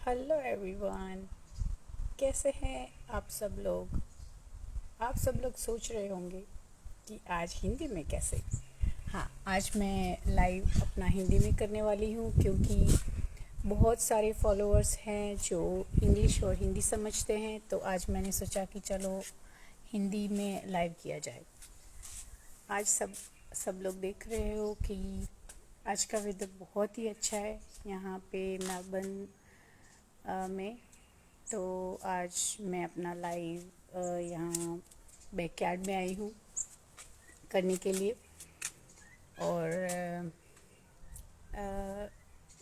Hello everyone. कैसे हैं आप सब लोग सोच रहे होंगे कि आज हिंदी में कैसे। हाँ, आज मैं लाइव अपना हिंदी में करने वाली हूँ क्योंकि बहुत सारे फॉलोअर्स हैं जो इंग्लिश और हिंदी समझते हैं, तो आज मैंने सोचा कि चलो हिंदी में लाइव किया जाए। आज सब सब लोग देख रहे हो कि आज का वेदर बहुत ही अच्छा है यहाँ पे मेलबर्न में। तो आज मैं अपना लाइव यहाँ बैकयार्ड में आई हूँ करने के लिए, और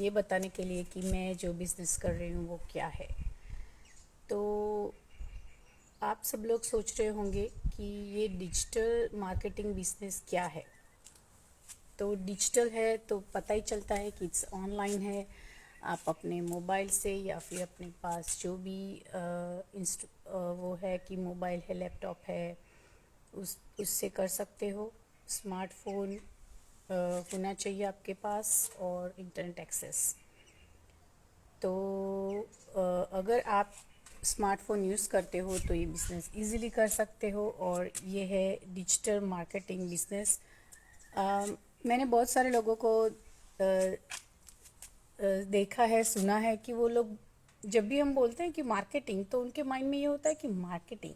ये बताने के लिए कि मैं जो बिज़नेस कर रही हूँ वो क्या है। तो आप सब लोग सोच रहे होंगे कि ये डिजिटल मार्केटिंग बिज़नेस क्या है। तो डिजिटल है तो पता ही चलता है कि इट्स ऑनलाइन है। आप अपने मोबाइल से या फिर अपने पास जो भी वो है कि मोबाइल है, लैपटॉप है, उससे कर सकते हो। स्मार्टफोन होना चाहिए आपके पास और इंटरनेट एक्सेस। तो अगर आप स्मार्टफोन यूज़ करते हो तो ये बिज़नेस इजीली कर सकते हो, और ये है डिजिटल मार्केटिंग बिज़नेस। मैंने बहुत सारे लोगों को देखा है, सुना है कि वो लोग जब भी हम बोलते हैं कि मार्केटिंग, तो उनके माइंड में ये होता है कि मार्केटिंग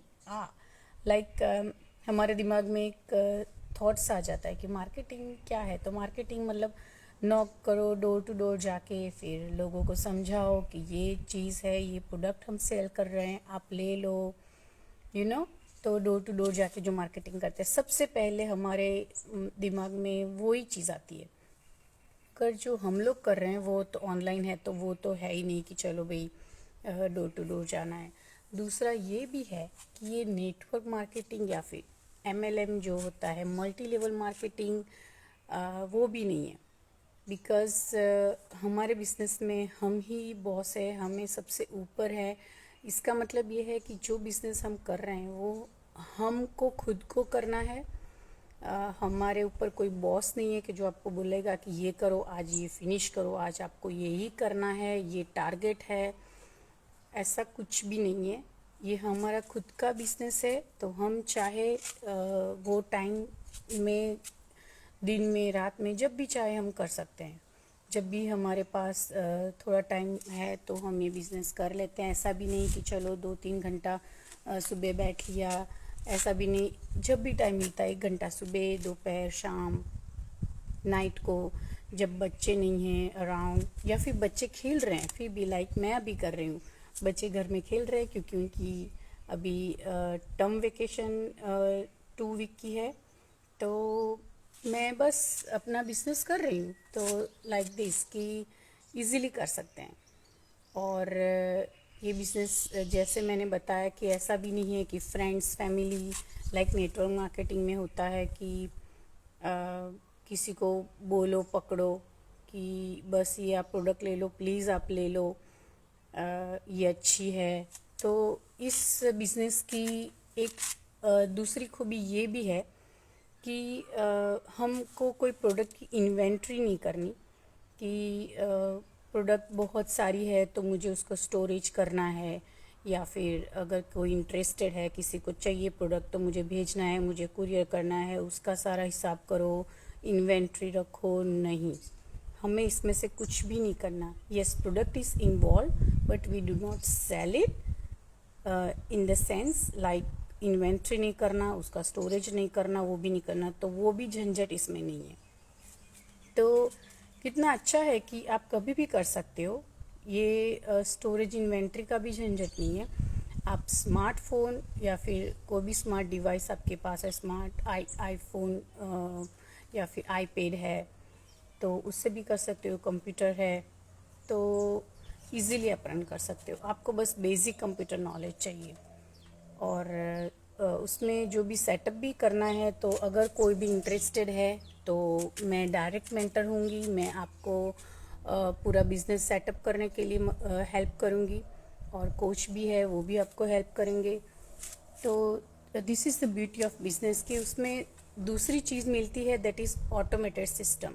लाइक हमारे दिमाग में एक थॉट्स आ जाता है कि मार्केटिंग क्या है। तो मार्केटिंग मतलब नॉक करो, डोर टू डोर जाके फिर लोगों को समझाओ कि ये चीज़ है, ये प्रोडक्ट हम सेल कर रहे हैं, आप ले लो, यू नो। तो डोर टू डोर जाके जो मार्केटिंग करते हैं, सबसे पहले हमारे दिमाग में वही चीज़ आती है। कर जो हम लोग कर रहे हैं वो तो ऑनलाइन है, तो वो तो है ही नहीं कि चलो भाई डोर टू डोर जाना है। दूसरा ये भी है कि ये नेटवर्क मार्केटिंग या फिर MLM जो होता है, मल्टी लेवल मार्केटिंग, वो भी नहीं है। बिकॉज़ हमारे बिजनेस में हम ही बॉस है, हमें सबसे ऊपर है। इसका मतलब ये है कि जो बिज़नेस हम कर रहे हैं वो हमको खुद को करना है। हमारे ऊपर कोई बॉस नहीं है कि जो आपको बोलेगा कि ये करो, आज ये फिनिश करो, आज आपको यही करना है, ये टारगेट है। ऐसा कुछ भी नहीं है। ये हमारा खुद का बिजनेस है, तो हम चाहे वो टाइम में, दिन में, रात में, जब भी चाहे हम कर सकते हैं। जब भी हमारे पास थोड़ा टाइम है तो हम ये बिज़नेस कर लेते हैं। ऐसा भी नहीं कि चलो 2-3 घंटा सुबह बैठ लिया, ऐसा भी नहीं। जब भी टाइम मिलता है, 1 घंटा सुबह, दोपहर, शाम, नाइट को, जब बच्चे नहीं हैं अराउंड या फिर बच्चे खेल रहे हैं, फिर भी लाइक मैं अभी कर रही हूँ, बच्चे घर में खेल रहे हैं क्योंकि उनकी अभी टर्म वेकेशन 2 वीक की है। तो मैं बस अपना बिजनेस कर रही हूँ, तो लाइक दिस कि इजीली कर सकते हैं। और ये बिज़नेस जैसे मैंने बताया कि ऐसा भी नहीं है कि friends family, like network marketing में होता है कि किसी को बोलो, पकड़ो कि बस ये आप प्रोडक्ट ले लो, प्लीज़ आप ले लो, ये अच्छी है। तो इस बिज़नेस की एक दूसरी खूबी ये भी है कि हमको कोई प्रोडक्ट की इन्वेंट्री नहीं करनी कि प्रोडक्ट बहुत सारी है तो मुझे उसको स्टोरेज करना है, या फिर अगर कोई इंटरेस्टेड है, किसी को चाहिए प्रोडक्ट, तो मुझे भेजना है, मुझे कुरियर करना है, उसका सारा हिसाब करो, इन्वेंट्री रखो। नहीं, हमें इसमें से कुछ भी नहीं करना। Yes, product is involve but we do not sell it in the sense like inventory नहीं करना, उसका स्टोरेज नहीं करना, वो भी नहीं करना। तो वो भी झंझट इसमें नहीं है। तो कितना अच्छा है कि आप कभी भी कर सकते हो। ये स्टोरेज इन्वेंट्री का भी झंझट नहीं है। आप स्मार्टफोन या फिर कोई भी स्मार्ट डिवाइस आपके पास है, स्मार्ट आईफोन या फिर आईपैड है, तो उससे भी कर सकते हो। कंप्यूटर है तो इजीली आप रन कर सकते हो। आपको बस बेसिक कंप्यूटर नॉलेज चाहिए, और उसमें जो भी सेटअप भी करना है, तो अगर कोई भी इंटरेस्टेड है तो मैं डायरेक्ट मेंटर होंगी। मैं आपको पूरा बिजनेस सेटअप करने के लिए हेल्प करूंगी, और कोच भी है, वो भी आपको हेल्प करेंगे। तो this is the beauty of business कि उसमें दूसरी चीज़ मिलती है, दैट इज़ ऑटोमेटेड सिस्टम।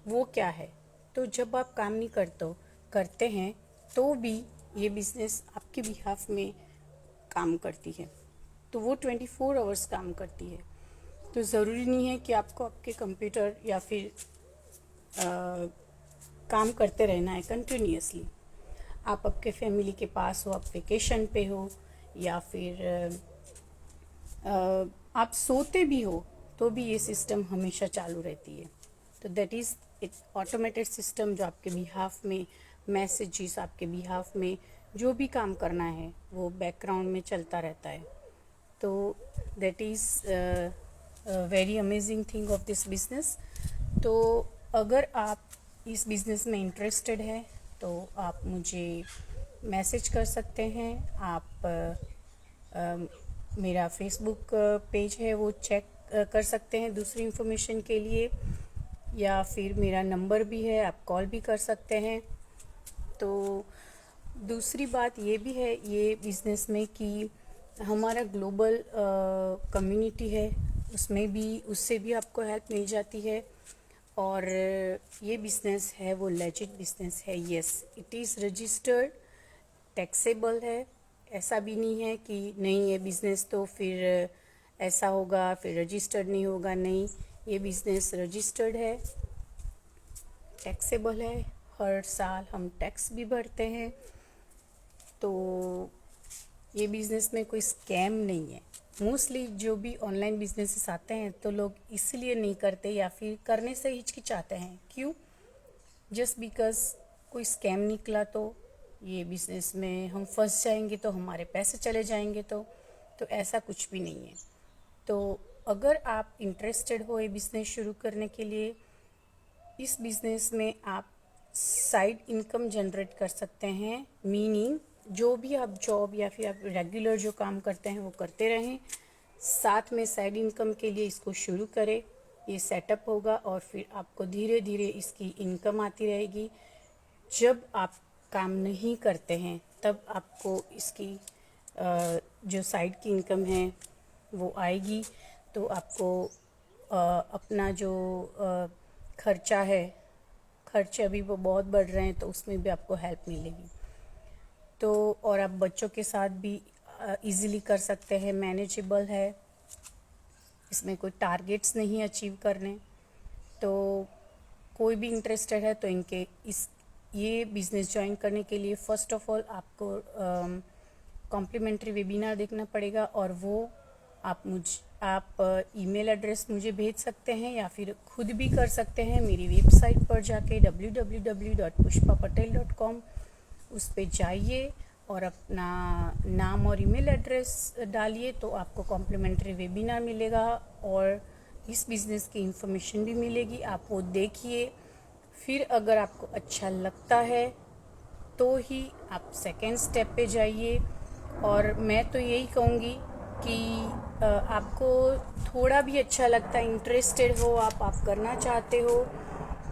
वो क्या है? तो जब आप काम नहीं करते हैं तो भी ये बिज़नेस आपके बिहाफ में काम करती है, तो वो 24 आवर्स काम करती है। तो ज़रूरी नहीं है कि आपको आपके कंप्यूटर या फिर काम करते रहना है कंटिन्यूअसली। आप आपके फैमिली के पास हो, आप वेकेशन पे हो, या फिर आप सोते भी हो तो भी ये सिस्टम हमेशा चालू रहती है। तो दैट इज़ एक ऑटोमेटेड सिस्टम जो आपके बिहाफ में मैसेजेस, आपके बिहाफ में जो भी काम करना है वो बैकग्राउंड में चलता रहता है। तो that is very amazing thing of this business. तो अगर आप इस बिज़नेस में इंटरेस्टेड है तो आप मुझे मैसेज कर सकते हैं। आप मेरा फेसबुक पेज है वो चेक कर सकते हैं दूसरी इन्फॉर्मेशन के लिए, या फिर मेरा नंबर भी है, आप कॉल भी कर सकते हैं। तो दूसरी बात ये भी है ये बिज़नेस में कि हमारा ग्लोबल कम्युनिटी है, उससे भी आपको हेल्प मिल जाती है। और ये बिज़नेस है वो लेजिट बिज़नेस है। Yes, it is registered, taxable है। ऐसा भी नहीं है कि नहीं ये बिज़नेस तो फिर ऐसा होगा, फिर रजिस्टर्ड नहीं होगा। नहीं, ये बिज़नेस रजिस्टर्ड है, टैक्सेबल है। हर साल हम टैक्स भी भरते हैं। तो ये बिज़नेस में कोई स्कैम नहीं है। मोस्टली जो भी ऑनलाइन बिजनेसेस आते हैं तो लोग इसलिए नहीं करते या फिर करने से हिचकिचाते हैं। क्यों? जस्ट बिकॉज कोई स्कैम निकला तो ये बिज़नेस में हम फंस जाएंगे, तो हमारे पैसे चले जाएंगे। तो ऐसा कुछ भी नहीं है। तो अगर आप इंटरेस्टेड हो ये बिज़नेस शुरू करने के लिए, इस बिज़नेस में आप साइड इनकम जनरेट कर सकते हैं। मीनिंग जो भी आप जॉब या फिर आप रेगुलर जो काम करते हैं वो करते रहें, साथ में साइड इनकम के लिए इसको शुरू करें। ये सेटअप होगा और फिर आपको धीरे धीरे इसकी इनकम आती रहेगी। जब आप काम नहीं करते हैं तब आपको इसकी जो साइड की इनकम है वो आएगी। तो आपको अपना जो खर्चा है, खर्चे अभी वो बहुत बढ़ रहे हैं तो उसमें भी आपको हेल्प मिलेगी। तो और आप बच्चों के साथ भी इजीली कर सकते हैं, मैनेजेबल है, इसमें कोई टारगेट्स नहीं अचीव करने। तो कोई भी इंटरेस्टेड है तो ये बिज़नेस ज्वाइन करने के लिए फ़र्स्ट ऑफ ऑल आपको कॉम्प्लीमेंट्री वेबिनार देखना पड़ेगा, और वो आप ईमेल एड्रेस मुझे भेज सकते हैं या फिर खुद भी कर सकते हैं। मेरी वेबसाइट पर जाके www.pushpapatel.com उस पे जाइए और अपना नाम और ईमेल एड्रेस डालिए, तो आपको कॉम्प्लीमेंट्री वेबिनार मिलेगा और इस बिज़नेस की इन्फॉर्मेशन भी मिलेगी। आप वो देखिए, फिर अगर आपको अच्छा लगता है तो ही आप सेकेंड स्टेप पे जाइए। और मैं तो यही कहूँगी कि आपको थोड़ा भी अच्छा लगता है, इंटरेस्टेड हो आप करना चाहते हो,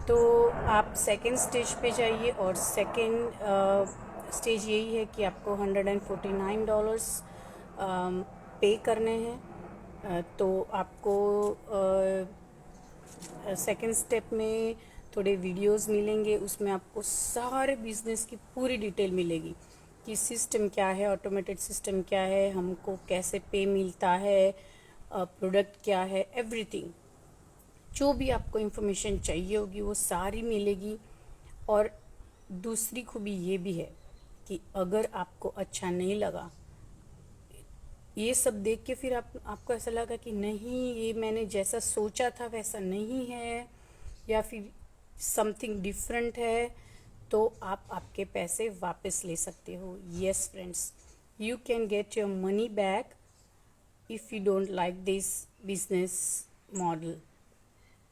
तो आप सेकेंड स्टेज पे जाइए। और सेकेंड स्टेज यही है कि आपको $149 पे करने हैं। तो आपको सेकेंड स्टेप में थोड़े वीडियोस मिलेंगे, उसमें आपको सारे बिजनेस की पूरी डिटेल मिलेगी कि सिस्टम क्या है, ऑटोमेटेड सिस्टम क्या है, हमको कैसे पे मिलता है, प्रोडक्ट क्या है, एवरीथिंग जो भी आपको इन्फॉर्मेशन चाहिए होगी वो सारी मिलेगी। और दूसरी खूबी ये भी है कि अगर आपको अच्छा नहीं लगा, ये सब देख के फिर आपको ऐसा लगा कि नहीं ये मैंने जैसा सोचा था वैसा नहीं है या फिर समथिंग डिफरेंट है, तो आप आपके पैसे वापस ले सकते हो। Yes friends, you can get your money back if you don't like this business model.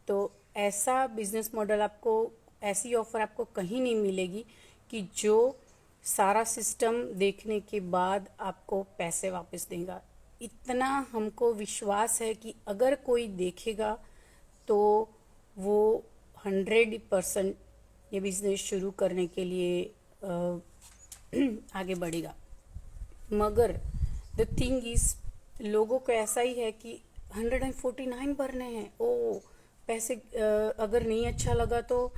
तो ऐसा बिजनेस मॉडल आपको, ऐसी ऑफ़र आपको कहीं नहीं मिलेगी कि जो सारा सिस्टम देखने के बाद आपको पैसे वापस देगा। इतना हमको विश्वास है कि अगर कोई देखेगा तो वो 100% ये बिज़नेस शुरू करने के लिए आगे बढ़ेगा। मगर द थिंग इज़, लोगों को ऐसा ही है कि 149 भरने हैं, ओ पैसे अगर नहीं अच्छा लगा तो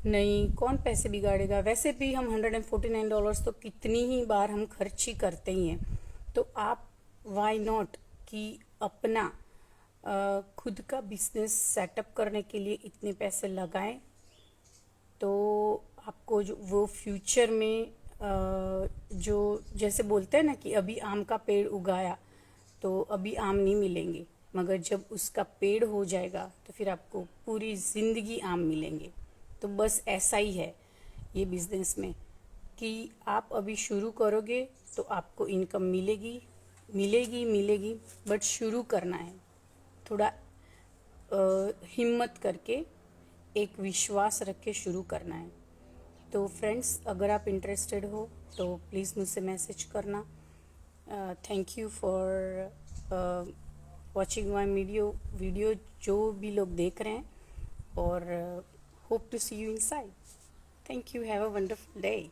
नहीं, कौन पैसे बिगाड़ेगा? वैसे भी हम $149 तो कितनी ही बार हम खर्च ही करते ही हैं। तो आप वाई नॉट कि अपना खुद का बिजनेस सेटअप करने के लिए इतने पैसे लगाएं, तो आपको जो वो फ्यूचर में जो जैसे बोलते हैं ना कि अभी आम का पेड़ उगाया तो अभी आम नहीं मिलेंगे, मगर जब उसका पेड़ हो जाएगा तो फिर आपको पूरी ज़िंदगी आम मिलेंगे। तो बस ऐसा ही है ये बिज़नेस में कि आप अभी शुरू करोगे तो आपको इनकम मिलेगी मिलेगी मिलेगी, बट शुरू करना है थोड़ा हिम्मत करके, एक विश्वास रख के शुरू करना है। तो फ्रेंड्स, अगर आप इंटरेस्टेड हो तो प्लीज़ मुझसे मैसेज करना। Thank you for watching my video जो भी लोग देख रहे हैं, और hope to see you inside. Thank you, have a wonderful day.